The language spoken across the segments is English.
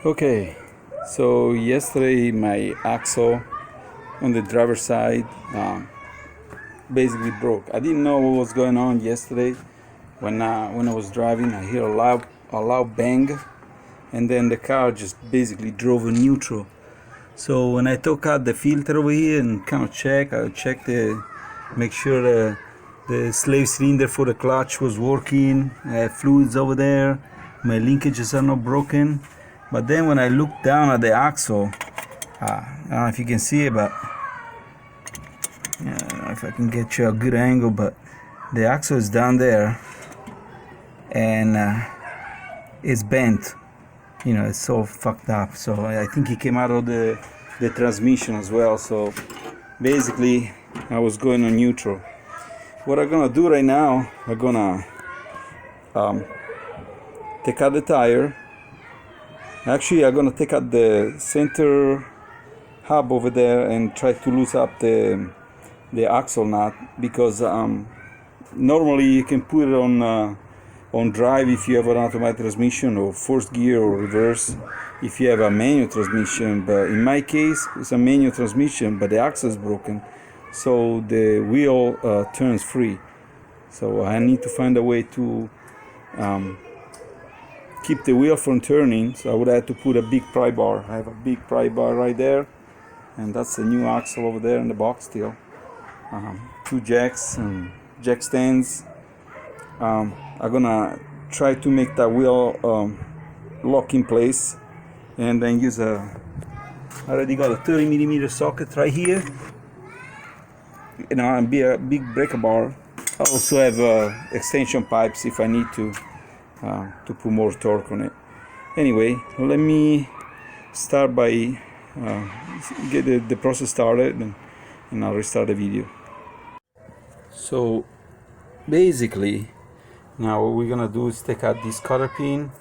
Okay, so yesterday my axle on the driver's side basically broke. I didn't know what was going on yesterday. When I was driving, I hear a loud bang, and then the car just basically drove in neutral. So when I took out the filter over here and kind of I checked make sure the slave cylinder for the clutch was working. I have fluids over there. My linkages are not broken. But then when I look down at the axle, I don't know if you can see it, but I don't know if I can get you a good angle, but the axle is down there and it's bent. You know, it's so fucked up. So I think it came out of the transmission as well. So basically I was going on neutral. What I'm gonna do right now, I'm gonna take out the tire. Actually, I'm gonna take out the center hub over there and try to loosen up the axle nut, because normally you can put it on drive if you have an automatic transmission, or first gear, or reverse if you have a manual transmission. But in my case, it's a manual transmission, but the axle is broken, so the wheel turns free. So I need to find a way to keep the wheel from turning. So I would have to put a big pry bar. I have a big pry bar right there, and that's the new axle over there in the box still. 2 jacks and jack stands. I'm gonna try to make that wheel lock in place, and then use I already got a 30mm socket right here, and be a big breaker bar. I also have extension pipes if I need to put more torque on it. Anyway, let me start by get the process started, and I'll restart the video. So basically, now what we're gonna do is take out this cotter pin,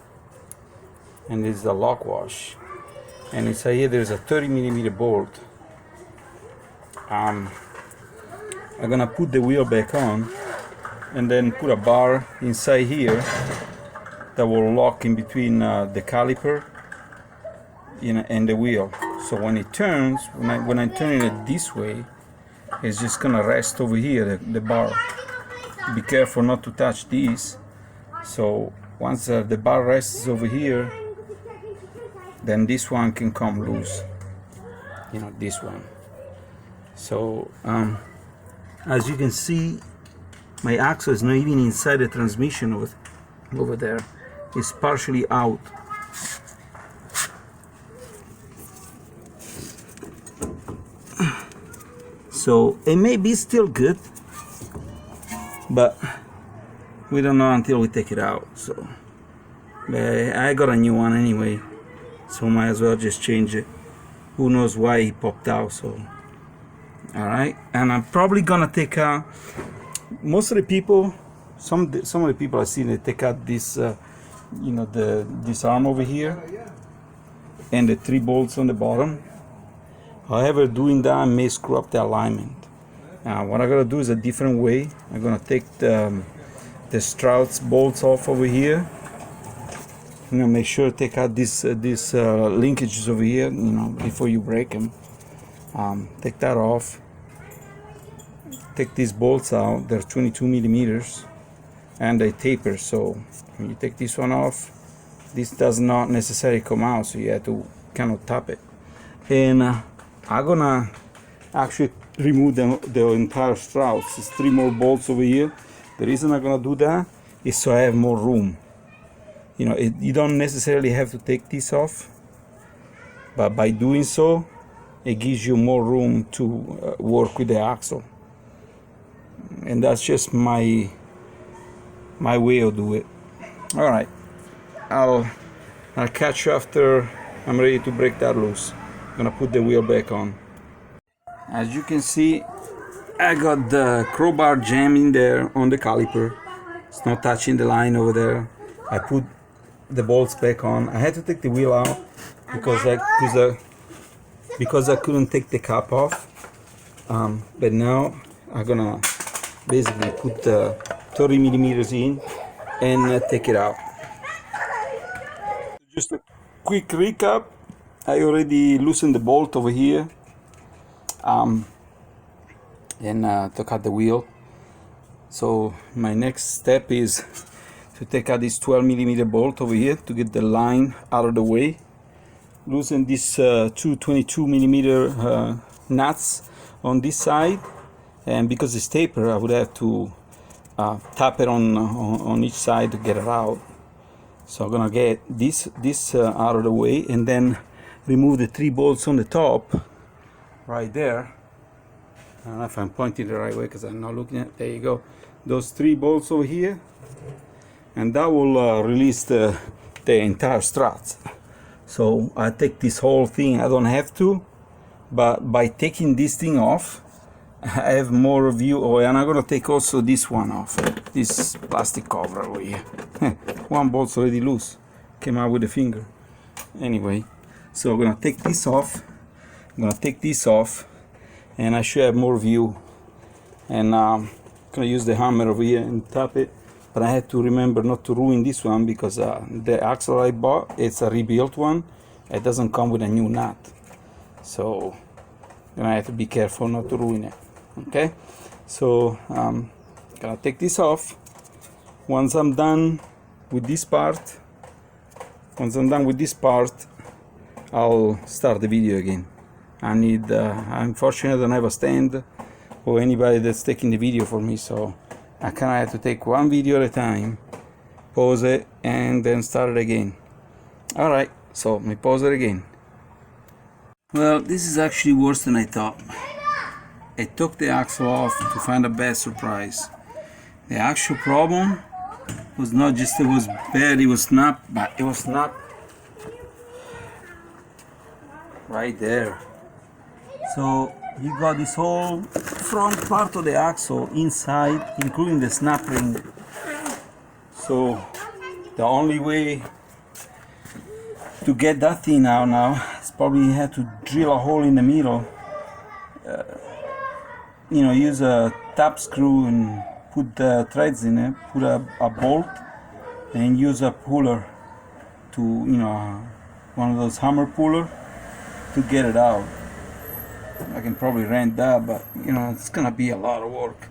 and this is the lock wash, and inside here there's a 30mm bolt. I'm gonna put the wheel back on, and then put a bar inside here that will lock in between the caliper, and the wheel. So when it turns, when I'm turning it this way, it's just gonna rest over here, the bar. Be careful not to touch these. So once the bar rests over here, then this one can come loose. This one. So as you can see, my axle is not even inside the transmission over there. It's partially out. So it may be still good, but we don't know until we take it out. So I got a new one anyway, so might as well just change it. Who knows why he popped out? So alright, and I'm probably gonna take out most of the people. Some of the people I see, they take out this this arm over here and the 3 bolts on the bottom. However, doing that may screw up the alignment. Now what I'm gonna do is a different way. I'm gonna take the struts bolts off over here. I'm gonna make sure to take out these linkages over here, before you break them. Take that off. Take these bolts out. They're 22mm, and they taper. So when you take this one off, this does not necessarily come out, so you have to kind of tap it. And I'm gonna actually remove the entire struts. There's 3 more bolts over here. The reason I'm gonna do that is so I have more room. You don't necessarily have to take this off, but by doing so, it gives you more room to work with the axle. And that's just my way of do it. All right, I'll catch you after I'm ready to break that loose. I'm gonna put the wheel back on. As you can see, I got the crowbar jammed in there on the caliper. It's not touching the line over there. I put the bolts back on. I had to take the wheel out because I couldn't take the cap off. But now I'm gonna basically put the 30mm in and take it out. quick recap. I already loosened the bolt over here and took out the wheel. So my next step is to take out this 12mm bolt over here to get the line out of the way. Loosen these two 22mm nuts on this side, and because it's taper I would have to tap it on each side to get it out. So I'm gonna get this out of the way and then remove the 3 bolts on the top right there. I don't know if I'm pointing the right way because I'm not looking at. There you go. Those 3 bolts over here, and that will release the entire strut. So I take this whole thing. I don't have to, but by taking this thing off, I have more view. Oh, and I'm gonna take also this one off, this plastic cover over here. One bolt's already loose, came out with a finger. Anyway, so I'm gonna take this off. I'm gonna take this off, and I should have more view. And I'm gonna use the hammer over here and tap it. But I had to remember not to ruin this one because the axle I bought, it's a rebuilt one. It doesn't come with a new nut. So I have to be careful not to ruin it. Okay, so gonna take this off. Once I'm done with this part, I'll start the video again. I need, unfortunately I don't have a stand or anybody that's taking the video for me, so I kinda have to take one video at a time, pause it, and then start it again. Alright, so let me pause it again. Well, this is actually worse than I thought. I took the axle off to find a bad surprise. The actual problem was not just it was bad, it was not, but it was not right there. So you got this whole front part of the axle inside, including the snap ring. So the only way to get that thing out now is probably have to drill a hole in the middle. You know, use a tap screw and put the threads in it, put a bolt, and use a puller to, you know, one of those hammer puller to get it out. I can probably rent that, but you know, it's gonna be a lot of work.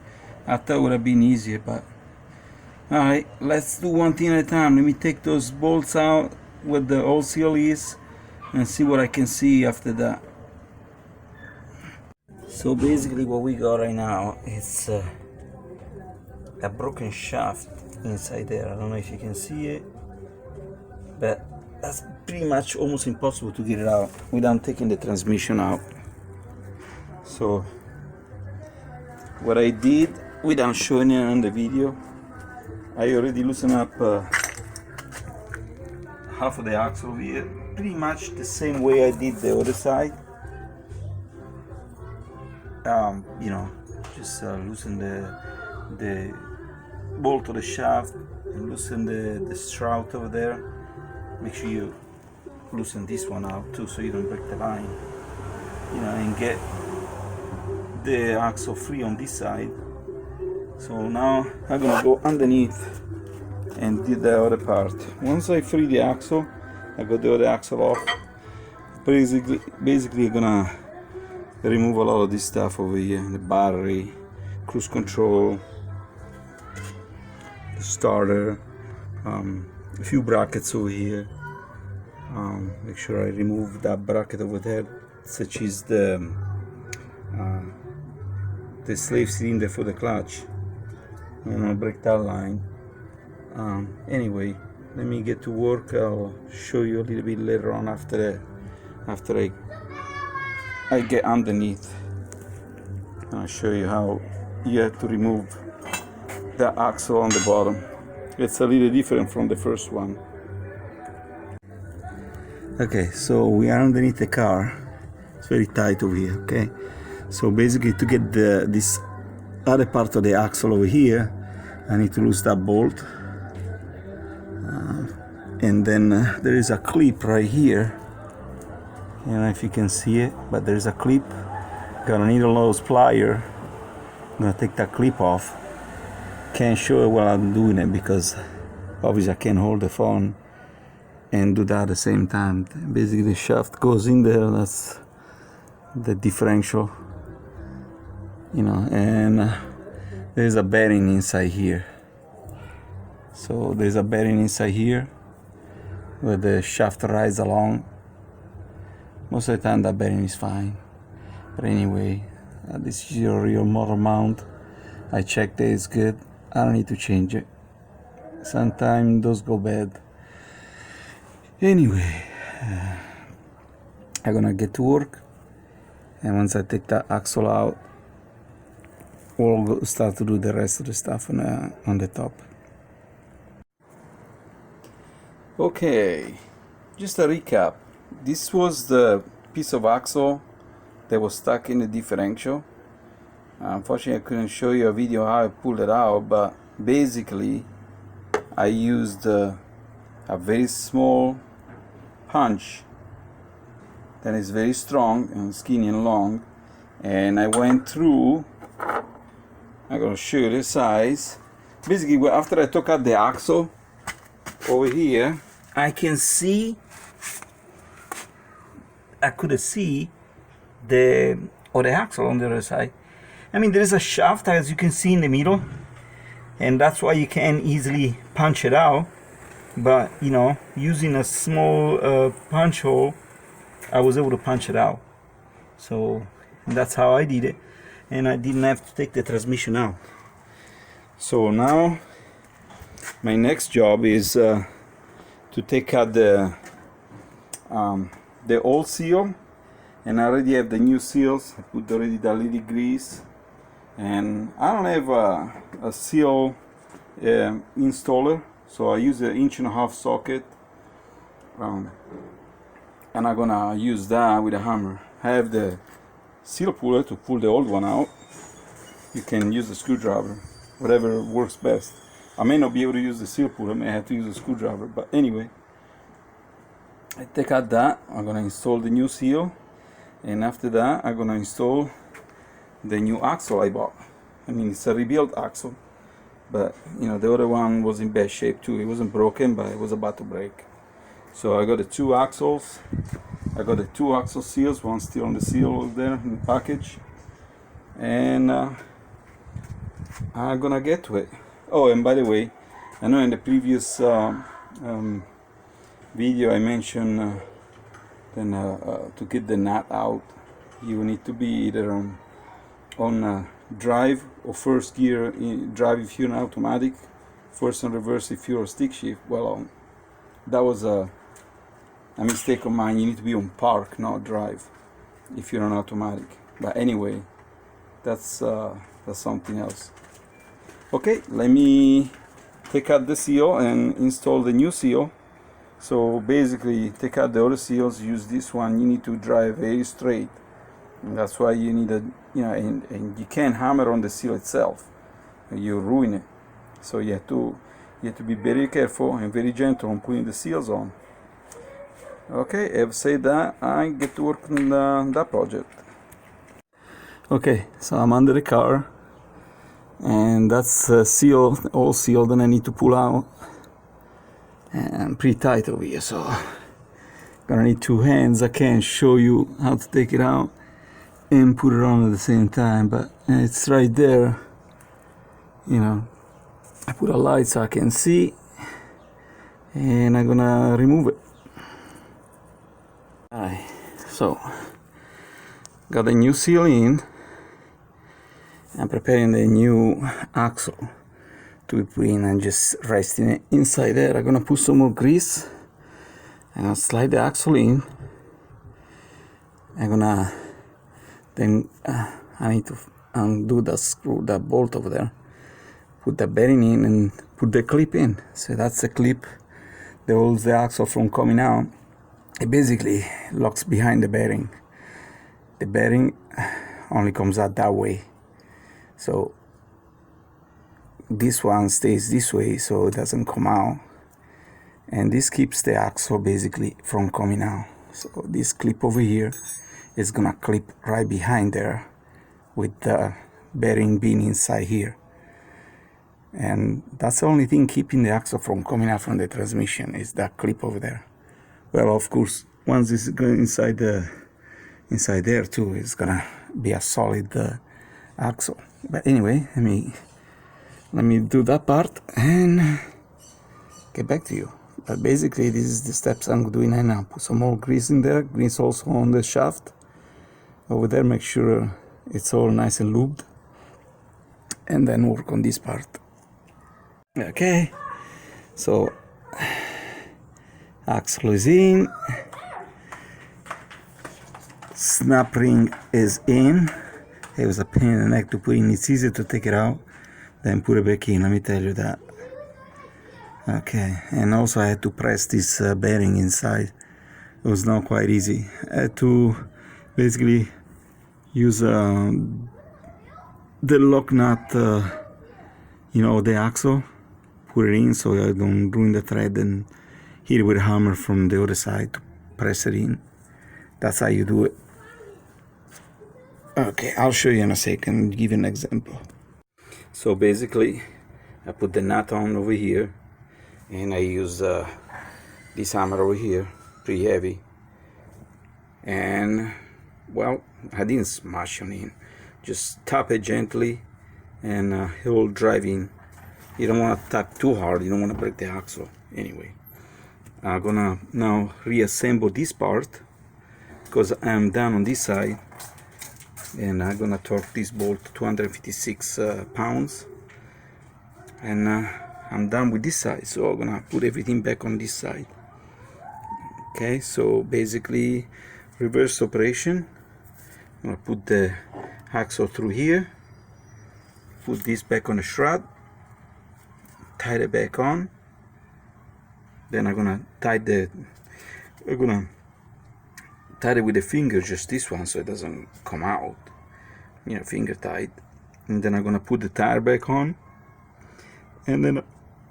I thought it would have been easier, but alright, let's do one thing at a time. Let me take those bolts out where the old seal is and see what I can see after that. So basically what we got right now is a broken shaft inside there. I don't know if you can see it, but that's pretty much almost impossible to get it out without taking the transmission out. So what I did, without showing it on the video, I already loosened up half of the axle here, pretty much the same way I did the other side. You know, just loosen the bolt of the shaft and loosen the strout over there. Make sure you loosen this one out too, so you don't break the line. You know, and get the axle free on this side. So now I'm gonna go underneath and do the other part. Once I free the axle, I got the other axle off. Basically I'm gonna remove a lot of this stuff over here, the battery, cruise control, the starter, a few brackets over here. Make sure I remove that bracket over there, such as the slave cylinder for the clutch. I'm gonna break that line. Anyway, let me get to work. I'll show you a little bit later on after I get underneath. I'll show you how you have to remove the axle on the bottom. It's a little different from the first one. Okay, so we are underneath the car. It's very tight over here, okay? So basically to get this other part of the axle over here, I need to lose that bolt. And then there is a clip right here. I don't know if you can see it, but there's a clip. Gonna need a nose plier. I'm gonna take that clip off. Can't show it while I'm doing it because obviously I can't hold the phone and do that at the same time. Basically the shaft goes in there, that's the differential, you know, and there's a bearing inside here. So there's a bearing inside here where the shaft rides along. Most of the time that bearing is fine, but anyway, this is your real motor mount. I checked that it's good. I don't need to change it. Sometimes those go bad. Anyway, I'm gonna get to work, and once I take that axle out, we'll start to do the rest of the stuff on the top. Okay, just a recap. This was the piece of axle that was stuck in the differential. Unfortunately, I couldn't show you a video how I pulled it out, but basically I used a very small punch that is very strong and skinny and long, and I went through. I'm going to show you the size. Basically, after I took out the axle over here, I could see the axle on the other side. I mean, there is a shaft, as you can see, in the middle, and that's why you can easily punch it out. But you know, using a small punch hole, I was able to punch it out. So that's how I did it, and I didn't have to take the transmission out. So now my next job is to take out the old seal, and I already have the new seals. I put already the little grease, and I don't have a seal installer, so I use an 1.5 inch socket, and I'm gonna use that with a hammer. I have the seal puller to pull the old one out. You can use a screwdriver, whatever works best. I may not be able to use the seal puller, I may have to use a screwdriver, but anyway, I take out that. I'm gonna install the new seal, and after that I'm gonna install the new axle I bought. I mean, it's a rebuilt axle, but you know, the other one was in bad shape too. It wasn't broken, but it was about to break. So I got the two axles. I got the two axle seals, one still on the seal over there in the package, and I'm gonna get to it. Oh, and by the way, I know in the previous video I mentioned to get the nut out, you need to be either on drive or first gear in drive if you're an automatic, first and reverse if you're a stick shift. Well, that was a mistake of mine. You need to be on park, not drive, if you're an automatic. But anyway, that's something else. Okay, let me take out the seal and install the new seal. So basically, take out the other seals, use this one. You need to drive very straight, and that's why you need a, you know, and you can't hammer on the seal itself, you ruin it. So you have to be very careful and very gentle on putting the seals on. Okay, I've said that, I get to work on that project. Okay, so I'm under the car, and that's a seal, all seal that I need to pull out, and pretty tight over here, so gonna need two hands. I can't show you how to take it out and put it on at the same time, but it's right there, you know. I put a light so I can see, and I'm gonna remove it. Alright, so got the new seal in. I'm preparing the new axle to be put in and just resting it inside there. I'm gonna put some more grease and I'll slide the axle in. I'm gonna then I need to undo that screw, that bolt over there, put the bearing in and put the clip in. So that's the clip that holds the axle from coming out. It basically locks behind the bearing. The bearing only comes out that way, so this one stays this way so it doesn't come out, and this keeps the axle basically from coming out. So this clip over here is gonna clip right behind there, with the bearing being inside here, and that's the only thing keeping the axle from coming out from the transmission, is that clip over there. Well, of course, once it's going inside there too, it's gonna be a solid axle. But anyway, let me do that part and get back to you. But basically, this is the steps I'm doing right now. Put some more grease in there. Grease also on the shaft over there. Make sure it's all nice and lubed, and then work on this part. Okay, so axle is in, snap ring is in. It was a pain in the neck to put in. It's easier to take it out than put it back in, let me tell you that. Okay, and also I had to press this bearing inside. It was not quite easy. I had to basically use the lock nut, the axle, put it in so I don't ruin the thread, and hit it with a hammer from the other side to press it in. That's how you do it. Okay, I'll show you in a second, give you an example. So basically, I put the nut on over here, and I use this hammer over here, pretty heavy. And well, I didn't smash on in, just tap it gently, and it will drive in. You don't want to tap too hard, you don't want to break the axle. Anyway, I'm gonna now reassemble this part because I'm down on this side, and I'm gonna torque this bolt to 256 pounds, and I'm done with this side, so I'm gonna put everything back on this side. Okay, so basically reverse operation. I'm gonna put the axle through here, put this back on the shroud, tie it back on, then I'm gonna tie it with the finger, just this one, so it doesn't come out, finger tied. And then I'm gonna put the tire back on, and then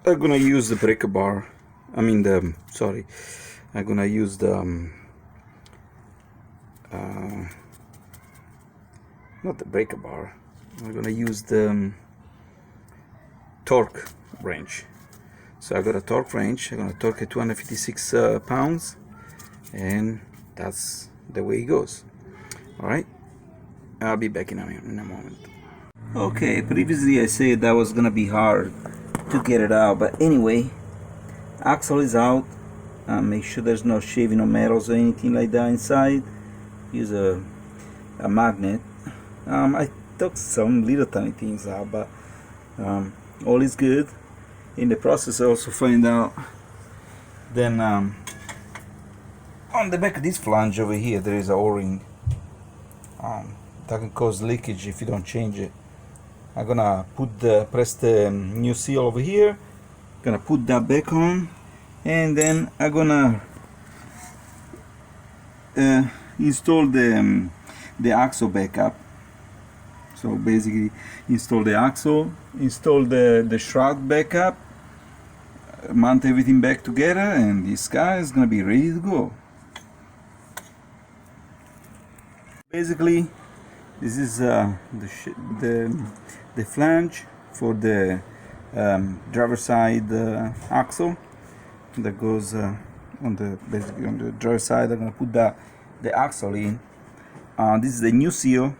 I'm gonna use the breaker bar. I'm gonna use the not the breaker bar. I'm gonna use the torque wrench. So I got a torque wrench. I'm gonna torque it 256 pounds, and that's the way it goes. All right, I'll be back in a moment. Okay, previously I said that was gonna be hard to get it out, but anyway, axle is out. Make sure there's no shaving or metals or anything like that inside. Use a magnet. I took some little tiny things out, but all is good. In the process, I also find out then on the back of this flange over here there is a O-ring that can cause leakage if you don't change it. I'm gonna press the new seal over here, gonna put that back on, and then I'm gonna install the axle backup. So basically install the axle, install the shroud backup, mount everything back together, and this guy is gonna be ready to go. Basically, this is the flange for the driver's side axle that goes on the driver's side. I'm gonna put the axle in. This is the new seal.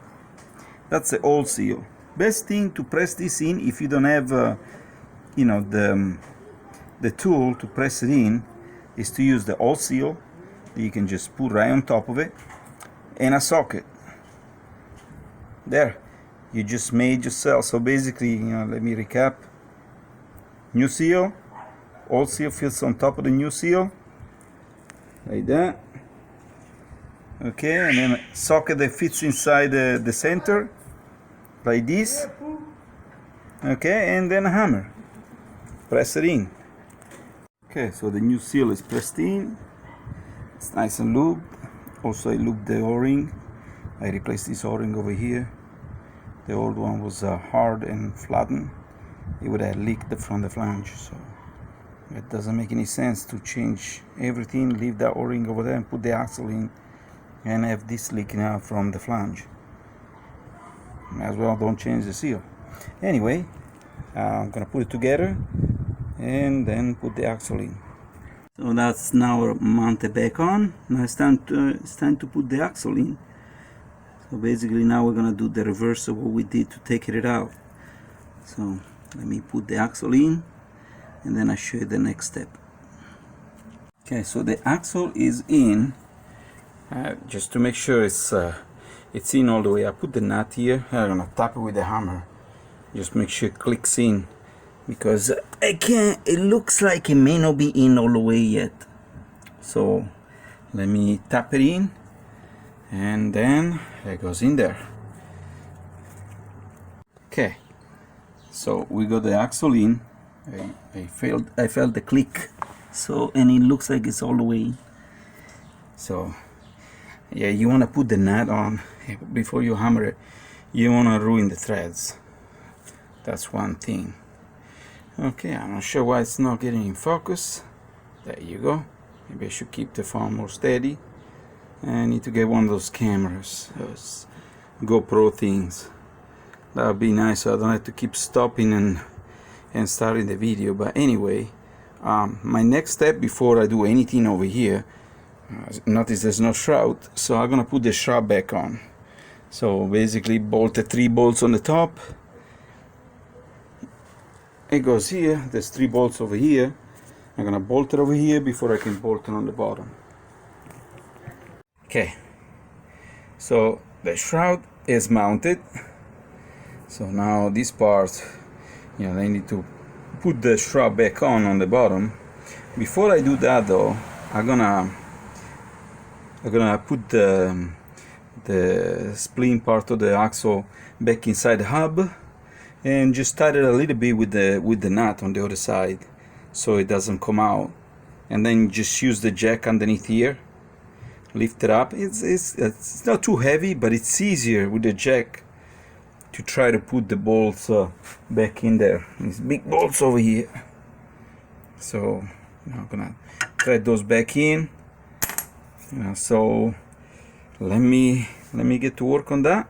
That's the old seal. Best thing to press this in if you don't have the tool to press it in is to use the old seal that you can just put right on top of it, and a socket. There, you just made yourself. So basically, let me recap. New seal, old seal fits on top of the new seal, like that. Okay, and then a socket that fits inside the center, like this. Okay, and then a hammer. Press it in. Okay, so the new seal is pressed in. It's nice and lubed. Also, I lubed the O-ring. I replaced this O-ring over here. The old one was hard and flattened. It would have leaked from the flange, so it doesn't make any sense to change everything, leave that O-ring over there and put the axle in and have this leaking out from the flange. As well, don't change the seal. Anyway, I'm gonna put it together and then put the axle in. So that's now mounted back on. Now it's time to put the axle in. So basically now we're gonna do the reverse of what we did to take it out. So let me put the axle in, and then I'll show you the next step. Okay, so the axle is in. Just to make sure it's in all the way. I put the nut here. I'm gonna tap it with the hammer. Just make sure it clicks in, because it looks like it may not be in all the way yet. So let me tap it in, and then it goes in there. Okay, so we got the axle in. I felt the click, so, and it looks like it's all the way in. So yeah, you want to put the nut on before you hammer it. You want to ruin the threads. That's one thing. Okay, I'm not sure why it's not getting in focus. There you go. Maybe I should keep the phone more steady. I need to get one of those cameras, those GoPro things. That would be nice, so I don't have to keep stopping and starting the video. But anyway, my next step before I do anything over here, notice there's no shroud, so I'm gonna put the shroud back on. So basically bolt the 3 bolts on the top. It goes here. There's 3 bolts over here. I'm gonna bolt it over here before I can bolt it on the bottom. Okay, so the shroud is mounted. So now this part, I need to put the shroud back on the bottom. Before I do that though, I'm gonna put the spleen part of the axle back inside the hub, and just tighten it a little bit with the nut on the other side, so it doesn't come out. And then just use the jack underneath here, lift it up. It's not too heavy, but it's easier with the jack to try to put the bolts back in there. These big bolts over here. So I'm gonna thread those back in. So let me get to work on that.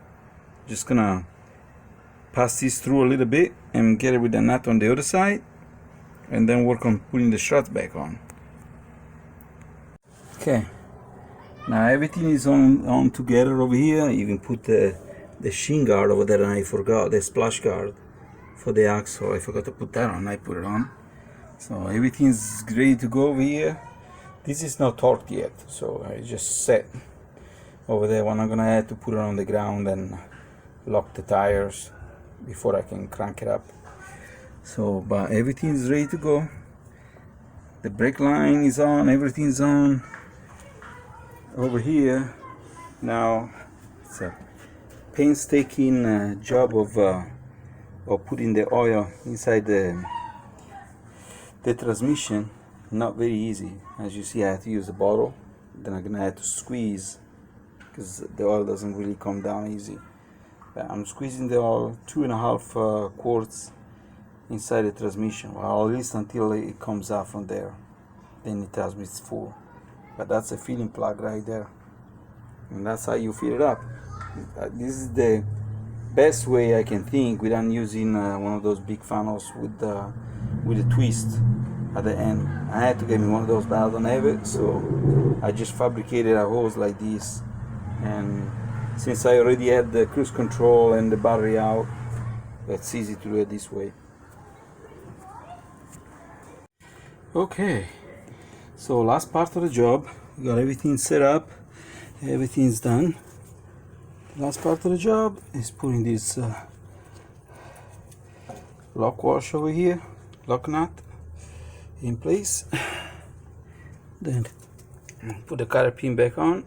Just gonna pass this through a little bit and get it with the nut on the other side, and then work on putting the struts back on. Okay, now everything is on together over here. I even put the shin guard over there, and I forgot the splash guard for the axle. I forgot to put that on. I put it on. So everything's ready to go over here. This is not torqued yet, so I just set over there when I'm gonna have to put it on the ground and lock the tires before I can crank it up. So, but everything is ready to go. The brake line is on, everything's on over here. Now it's a painstaking job of putting the oil inside the transmission. Not very easy. As you see, I have to use a bottle, then I'm gonna have to squeeze, because the oil doesn't really come down easy. But I'm squeezing the oil 2.5 quarts inside the transmission, well, at least until it comes out from there. Then it tells me it's full. But that's a filling plug right there, and that's how you fill it up. This is the best way I can think, without using one of those big funnels with a twist at the end. I had to get me one of those, but I don't have it, so I just fabricated a hose like this. And since I already had the cruise control and the battery out, it's easy to do it this way. Okay, so last part of the job, we got everything set up, everything's done. Last part of the job is putting this lock wash over here, lock nut in place. Then put the cotter pin back on.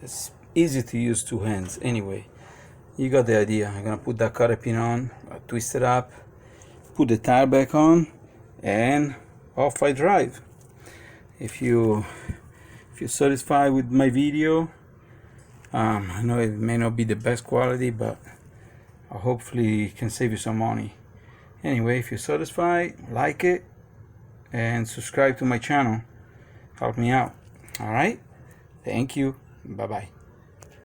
It's easy to use 2 hands. Anyway, you got the idea. I'm gonna put that cotter pin on, twist it up, put the tire back on, and off I drive. If you're satisfied with my video, I know it may not be the best quality, but hopefully it can save you some money. Anyway, if you're satisfied, like it and subscribe to my channel. Help me out. All right, thank you. Bye bye.